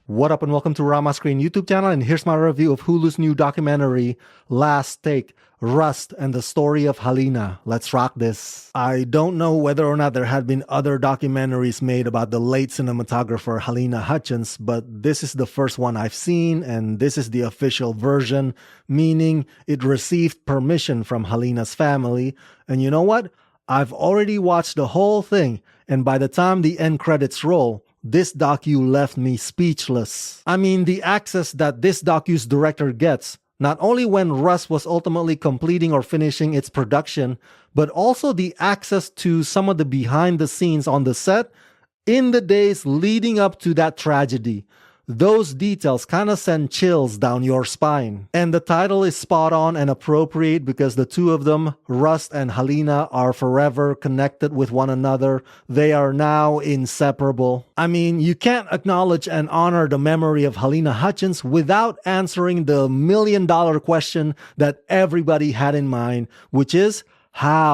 What up and welcome to Rama Screen YouTube channel, and here's my review of Hulu's new documentary, Last Take, Rust and the Story of Halyna. Let's rock this. I don't know whether or not there had been other documentaries made about the late cinematographer Halyna Hutchins, but this is the first one I've seen, and this is the official version, meaning it received permission from Halyna's family. And you know what? I've already watched the whole thing, and by the time the end credits roll, this docu left me speechless. I mean, the access that this docu's director gets, not only when Rust was ultimately completing or finishing its production, but also the access to some of the behind the scenes on the set in the days leading up to that tragedy. Those details kind of send chills down your spine. And the title is spot on and appropriate because the two of them, Rust and Halyna, are forever connected with one another. They are now inseparable. I mean, you can't acknowledge and honor the memory of Halyna Hutchins without answering the million-dollar question that everybody had in mind, which is, How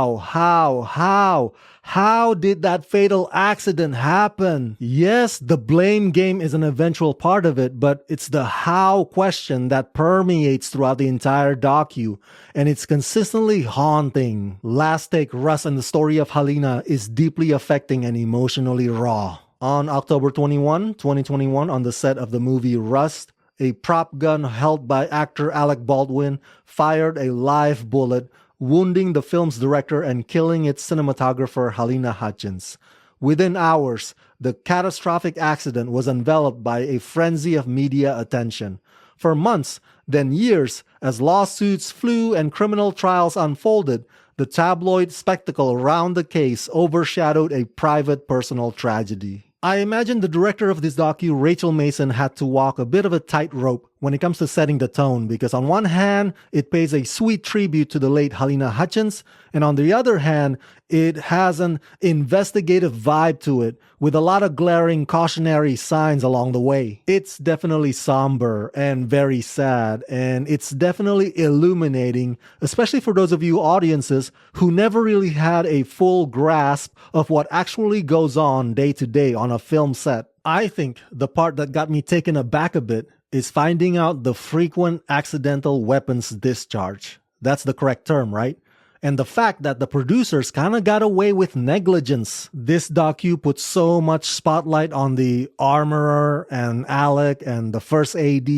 did that fatal accident happen? Yes, the blame game is an eventual part of it, but it's the how question that permeates throughout the entire docu, and it's consistently haunting. Last Take, Rust and the Story of Halyna is deeply affecting and emotionally raw. On October 21, 2021, on the set of the movie Rust, a prop gun held by actor Alec Baldwin fired a live bullet, wounding the film's director and killing its cinematographer Halyna Hutchins. Within hours, the catastrophic accident was enveloped by a frenzy of media attention. For months, then years, as lawsuits flew and criminal trials unfolded, the tabloid spectacle around the case overshadowed a private personal tragedy. I imagine the director of this docu, Rachel Mason, had to walk a bit of a tightrope when it comes to setting the tone, because on one hand, it pays a sweet tribute to the late Halyna Hutchins, and on the other hand, it has an investigative vibe to it, with a lot of glaring cautionary signs along the way. It's definitely somber and very sad, and it's definitely illuminating, especially for those of you audiences who never really had a full grasp of what actually goes on day to day on a film set. I think the part that got me taken aback a bit is finding out the frequent accidental weapons discharge. That's the correct term, right? And the fact that the producers kind of got away with negligence. This docu puts so much spotlight on the armorer and Alec and the first AD,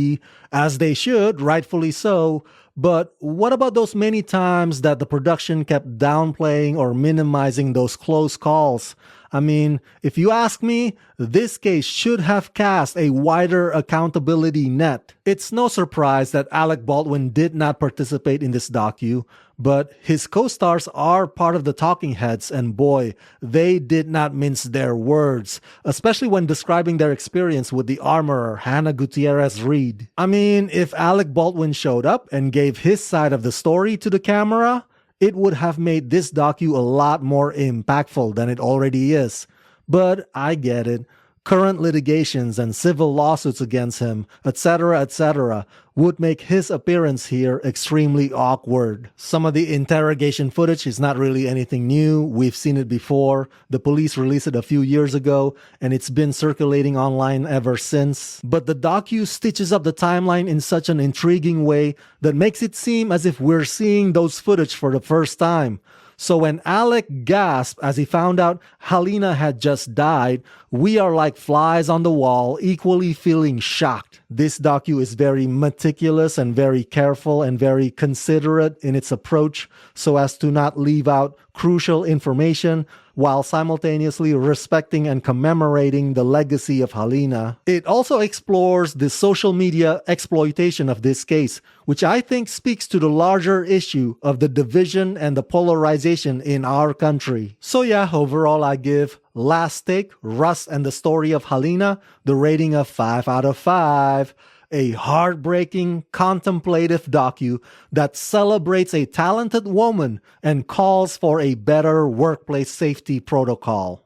as they should, rightfully so. But what about those many times that the production kept downplaying or minimizing those close calls? I mean, if you ask me, this case should have cast a wider accountability net. It's no surprise that Alec Baldwin did not participate in this docu, but his co-stars are part of the talking heads, and boy, they did not mince their words, especially when describing their experience with the armorer, Hannah Gutierrez-Reed. I mean, if Alec Baldwin showed up and gave his side of the story to the camera, it would have made this docu a lot more impactful than it already is. But I get it. Current litigations and civil lawsuits against him, etc., would make his appearance here extremely awkward. Some of the interrogation footage is not really anything new. We've seen it before. The police released it a few years ago, and it's been circulating online ever since. But the docu stitches up the timeline in such an intriguing way that makes it seem as if we're seeing those footage for the first time. So when Alec gasped as he found out Halyna had just died, we are like flies on the wall, equally feeling shocked. This docu is very meticulous and very careful and very considerate in its approach so as to not leave out crucial information while simultaneously respecting and commemorating the legacy of Halyna. It also explores the social media exploitation of this case, which I think speaks to the larger issue of the division and the polarization in our country. So yeah, overall I give Last Take, Rust and the Story of Halyna the rating of 5 out of 5. A heartbreaking, contemplative docu that celebrates a talented woman and calls for a better workplace safety protocol.